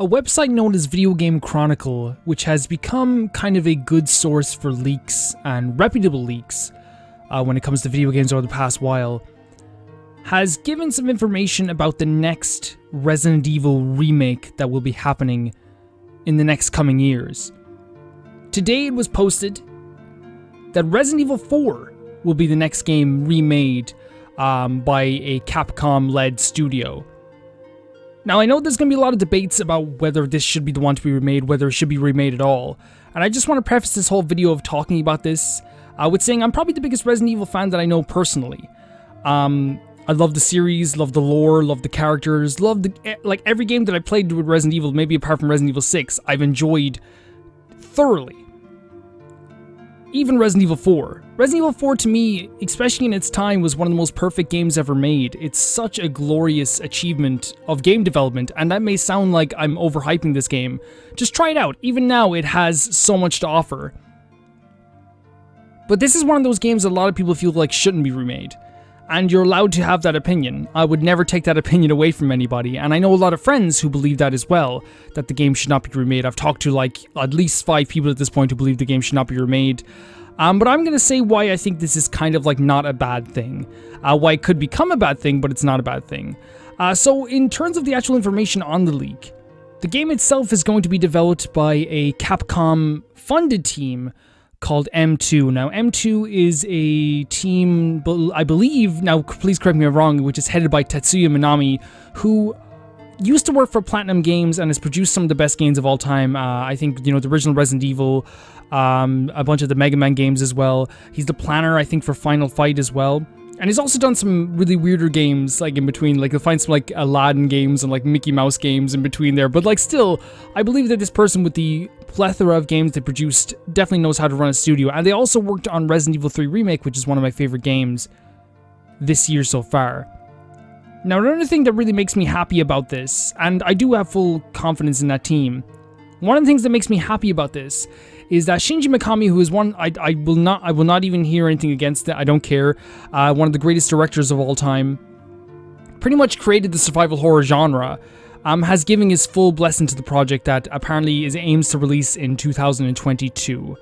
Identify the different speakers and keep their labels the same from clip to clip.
Speaker 1: A website known as Video Game Chronicle, which has become kind of a good source for leaks and reputable leaks when it comes to video games over the past while, has given some information about the next Resident Evil remake that will be happening in the next coming years. Today it was posted that Resident Evil 4 will be the next game remade by a Capcom-led studio. Now, I know there's going to be a lot of debates about whether this should be the one to be remade, whether it should be remade at all. And I just want to preface this whole video of talking about this with saying I'm probably the biggest Resident Evil fan that I know personally. I love the series, love the lore, love the characters, love like every game that I played with Resident Evil, maybe apart from Resident Evil 6, I've enjoyed thoroughly. Even Resident Evil 4. Resident Evil 4 to me, especially in its time, was one of the most perfect games ever made. It's such a glorious achievement of game development, and that may sound like I'm overhyping this game. Just try it out. Even now, it has so much to offer. But this is one of those games that a lot of people feel like shouldn't be remade. And you're allowed to have that opinion. I would never take that opinion away from anybody, and I know a lot of friends who believe that as well, that the game should not be remade. I've talked to like at least 5 people at this point who believe the game should not be remade. But I'm gonna say why I think this is kind of like not a bad thing. Why it could become a bad thing, but it's not a bad thing. So in terms of the actual information on the leak, the game itself is going to be developed by a Capcom-funded team called M2. Now, M2 is a team, I believe, now please correct me if I'm wrong, which is headed by Tetsuya Minami, who used to work for Platinum Games and has produced some of the best games of all time. I think, you know, the original Resident Evil, a bunch of the Mega Man games as well. He's the planner, I think, for Final Fight as well. And he's also done some really weirder games, like, in between. Like, you'll find some, like, Aladdin games and, like, Mickey Mouse games in between there. But, like, still, I believe that this person with the plethora of games they produced definitely knows how to run a studio. And they also worked on Resident Evil 3 Remake, which is one of my favorite games this year so far. Now, another thing that really makes me happy about this, and I do have full confidence in that team, one of the things that makes me happy about this is that Shinji Mikami, who is one, I will not even hear anything against it, I don't care, one of the greatest directors of all time, pretty much created the survival horror genre, has given his full blessing to the project that apparently aims to release in 2022,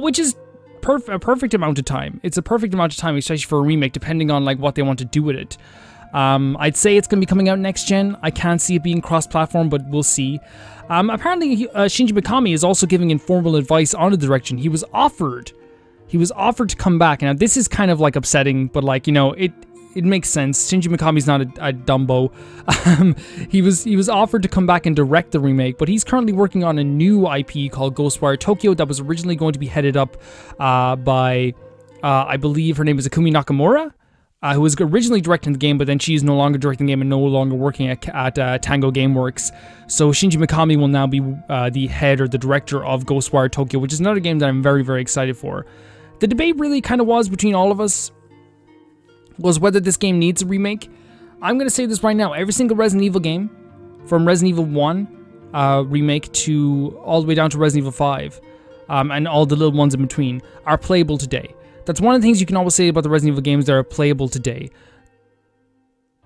Speaker 1: which is a perfect amount of time. It's a perfect amount of time, especially for a remake, depending on like what they want to do with it. I'd say it's going to be coming out next gen. I can't see it being cross-platform, but we'll see. Apparently, Shinji Mikami is also giving informal advice on the direction. He was offered to come back. Now, this is kind of like upsetting, but like, you know, it makes sense. Shinji Mikami's not a dumbo. He was offered to come back and direct the remake, but he's currently working on a new IP called Ghostwire Tokyo that was originally going to be headed up by, I believe her name is Akumi Nakamura, who was originally directing the game, but then she's no longer directing the game and no longer working at Tango Gameworks. So Shinji Mikami will now be the head or the director of Ghostwire Tokyo, which is another game that I'm very, very excited for. The debate really kind of was between all of us was whether this game needs a remake. I'm going to say this right now. Every single Resident Evil game, from Resident Evil 1 remake to all the way down to Resident Evil 5, and all the little ones in between, are playable today. That's one of the things you can always say about the Resident Evil games that are playable today.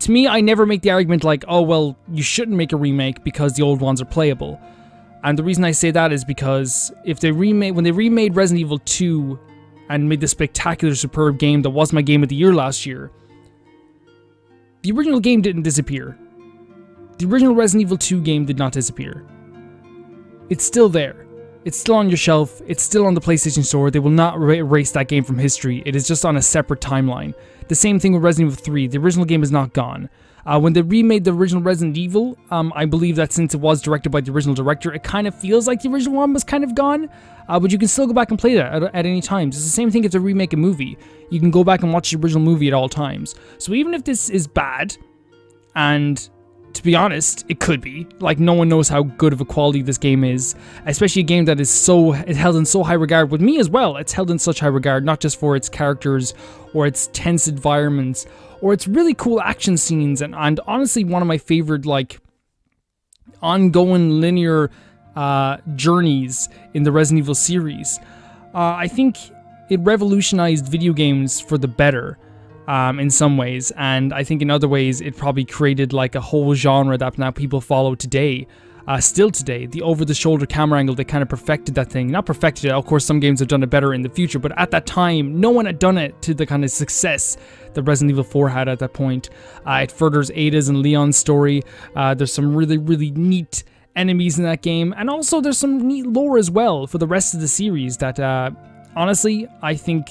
Speaker 1: To me, I never make the argument like, oh, well, you shouldn't make a remake because the old ones are playable. And the reason I say that is because when they remade Resident Evil 2 and made this spectacular, superb game that was my game of the year last year, the original game didn't disappear. The original Resident Evil 2 game did not disappear. It's still there. It's still on your shelf, it's still on the PlayStation Store, they will not erase that game from history, it is just on a separate timeline. The same thing with Resident Evil 3, the original game is not gone. When they remade the original Resident Evil, I believe that since it was directed by the original director, it kind of feels like the original one was kind of gone, but you can still go back and play that at any time. It's the same thing if they remake a movie, you can go back and watch the original movie at all times. So even if this is bad, and to be honest, it could be. Like, no one knows how good of a quality this game is. Especially a game that is held in so high regard. With me as well, it's held in such high regard, not just for its characters, or its tense environments, or its really cool action scenes, and honestly, one of my favorite, like, ongoing linear journeys in the Resident Evil series. I think it revolutionized video games for the better. In some ways, and I think in other ways it probably created like a whole genre that now people follow today. still today. The over-the-shoulder camera angle, they kind of perfected that thing. Not perfected it, of course some games have done it better in the future, but at that time, no one had done it to the kind of success that Resident Evil 4 had at that point. It furthers Ada's and Leon's story. There's some really, really neat enemies in that game, and also there's some neat lore as well for the rest of the series that, honestly, I think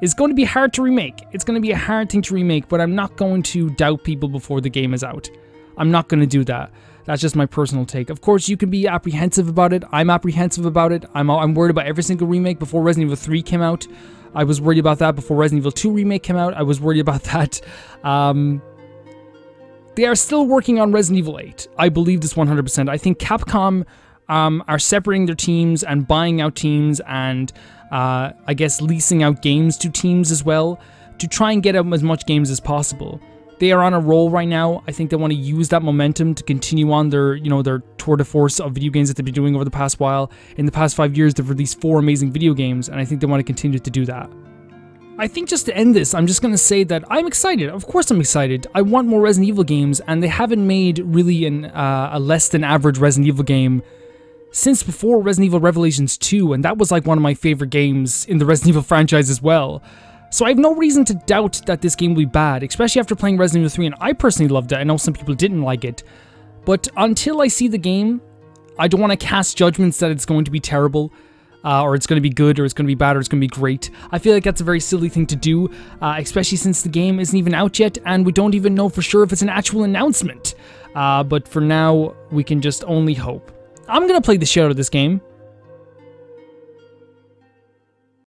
Speaker 1: is going to be hard to remake. It's going to be a hard thing to remake, but I'm not going to doubt people before the game is out. I'm not going to do that. That's just my personal take. Of course, you can be apprehensive about it. I'm apprehensive about it. I'm worried about every single remake. Before Resident Evil 3 came out, I was worried about that. Before Resident Evil 2 Remake came out, I was worried about that. They are still working on Resident Evil 8. I believe this 100%. I think Capcom are separating their teams and buying out teams and, I guess, leasing out games to teams as well to try and get out as much games as possible. They are on a roll right now. I think they want to use that momentum to continue on their, their tour de force of video games that they've been doing over the past while. In the past 5 years, they've released 4 amazing video games, and I think they want to continue to do that. I think just to end this, I'm just going to say that I'm excited. Of course I'm excited. I want more Resident Evil games, and they haven't made really a less than average Resident Evil game since before Resident Evil Revelations 2, and that was like one of my favorite games in the Resident Evil franchise as well. So I have no reason to doubt that this game will be bad, especially after playing Resident Evil 3, and I personally loved it. I know some people didn't like it, but until I see the game, I don't want to cast judgments that it's going to be terrible, or it's going to be good, or it's going to be bad, or it's going to be great. I feel like that's a very silly thing to do, especially since the game isn't even out yet, and we don't even know for sure if it's an actual announcement. But for now, we can just only hope. I'm going to play the shit out of this game.